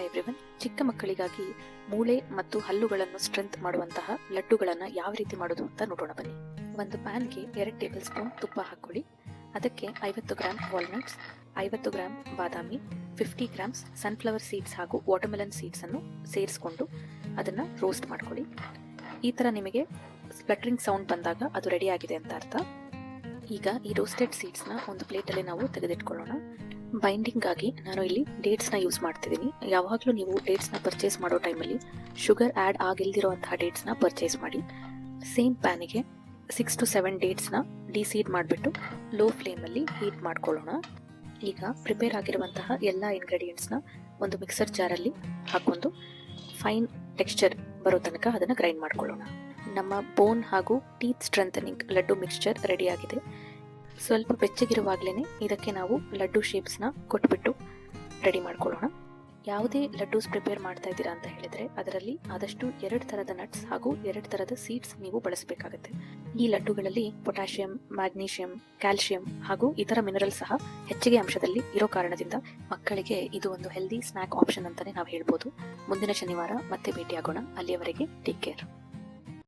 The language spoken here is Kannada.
ಎವ್ರಿವನ್. ಚಿಕ್ಕ ಮಕ್ಕಳಿಗಾಗಿ ಮೂಳೆ ಮತ್ತು ಹಲ್ಲುಗಳನ್ನು ಸ್ಟ್ರೆಂತ್ ಮಾಡುವಂತಹ ಲಡ್ಡುಗಳನ್ನು ಯಾವ ರೀತಿ ಮಾಡೋದು ಅಂತ ನೋಡೋಣ ಬನ್ನಿ. ಒಂದು ಪ್ಯಾನ್ಗೆ 2 ಟೇಬಲ್ ಸ್ಪೂನ್ ತುಪ್ಪ ಹಾಕೊಳ್ಳಿ. ಅದಕ್ಕೆ 50 ಗ್ರಾಮ್ ವಾಲ್ನಟ್ಸ್, 50 ಗ್ರಾಮ್ ಬಾದಾಮಿ, 50 ಗ್ರಾಮ್ಸ್ ಸನ್ಫ್ಲವರ್ ಸೀಡ್ಸ್ ಹಾಗೂ ವಾಟರ್ಮೆಲನ್ ಸೀಡ್ಸ್ ಅನ್ನು ಸೇರಿಸ್ಕೊಂಡು ಅದನ್ನು ರೋಸ್ಟ್ ಮಾಡ್ಕೊಳ್ಳಿ. ಈ ಥರ ನಿಮಗೆ ಸ್ಪ್ಲಟರಿಂಗ್ ಸೌಂಡ್ ಬಂದಾಗ ಅದು ರೆಡಿ ಆಗಿದೆ ಅಂತ ಅರ್ಥ. ಈಗ ಈ ರೋಸ್ಟೆಡ್ ಸೀಡ್ಸ್ನ ಒಂದು ಪ್ಲೇಟಲ್ಲಿ ನಾವು ತೆಗೆದಿಟ್ಕೊಳ್ಳೋಣ. ಬೈಂಡಿಂಗ್ ಆಗಿ ನಾನು ಇಲ್ಲಿ ಡೇಟ್ಸ್ನ ಯೂಸ್ ಮಾಡ್ತಿದ್ದೀನಿ. ಯಾವಾಗಲೂ ನೀವು ಡೇಟ್ಸ್ನ ಪರ್ಚೇಸ್ ಮಾಡೋ ಟೈಮಲ್ಲಿ ಶುಗರ್ ಆ್ಯಡ್ ಆಗಿಲ್ದಿರೋಂತಹ ಡೇಟ್ಸ್ನ ಪರ್ಚೇಸ್ ಮಾಡಿ. ಸೇಮ್ ಪ್ಯಾನಿಗೆ 6 to 7 ಡೇಟ್ಸ್ನ ಡಿಸೀಡ್ ಮಾಡಿಬಿಟ್ಟು ಲೋ ಫ್ಲೇಮಲ್ಲಿ ಹೀಟ್ ಮಾಡ್ಕೊಳ್ಳೋಣ. ಈಗ ಪ್ರಿಪೇರ್ ಆಗಿರುವಂತಹ ಎಲ್ಲ ಇಂಗ್ರೀಡಿಯೆಂಟ್ಸ್ನ ಒಂದು ಮಿಕ್ಸರ್ ಜಾರಲ್ಲಿ ಹಾಕೊಂಡು ಫೈನ್ ಟೆಕ್ಸ್ಚರ್ ಬರೋ ತನಕ ಅದನ್ನು ಗ್ರೈಂಡ್ ಮಾಡ್ಕೊಳ್ಳೋಣ. ನಮ್ಮ ಬೋನ್ ಹಾಗೂ ಟೀತ್ ಸ್ಟ್ರೆಂಥನಿಂಗ್ ಲಡ್ಡು ಮಿಕ್ಸ್ಚರ್ ರೆಡಿಯಾಗಿದೆ. ಸ್ವಲ್ಪ ಬೆಚ್ಚಗಿರುವಾಗಲೇ ಇದಕ್ಕೆ ನಾವು ಲಡ್ಡು ಶೇಪ್ಸ್ನ ಕೊಟ್ಬಿಟ್ಟು ರೆಡಿ ಮಾಡ್ಕೊಳ್ಳೋಣ. ಯಾವುದೇ ಲಡ್ಡೂಸ್ ಪ್ರಿಪೇರ್ ಮಾಡ್ತಾ ಇದ್ದೀರಾ ಅಂತ ಹೇಳಿದರೆ ಅದರಲ್ಲಿ ಆದಷ್ಟು 2 ಥರದ ನಟ್ಸ್ ಹಾಗೂ 2 ಥರದ ಸೀಡ್ಸ್ ನೀವು ಬಳಸಬೇಕಾಗುತ್ತೆ. ಈ ಲಡ್ಡುಗಳಲ್ಲಿ ಪೊಟ್ಯಾಷಿಯಂ, ಮ್ಯಾಗ್ನೀಷಿಯಂ, ಕ್ಯಾಲ್ಶಿಯಂ ಹಾಗೂ ಇತರ ಮಿನರಲ್ ಸಹ ಹೆಚ್ಚಿಗೆ ಅಂಶದಲ್ಲಿ ಇರೋ ಕಾರಣದಿಂದ ಮಕ್ಕಳಿಗೆ ಇದು ಒಂದು ಹೆಲ್ದಿ ಸ್ನ್ಯಾಕ್ ಆಪ್ಷನ್ ಅಂತಲೇ ನಾವು ಹೇಳ್ಬೋದು. ಮುಂದಿನ ಶನಿವಾರ ಮತ್ತೆ ಭೇಟಿಯಾಗೋಣ. ಅಲ್ಲಿಯವರೆಗೆ ಟೇಕ್ ಕೇರ್.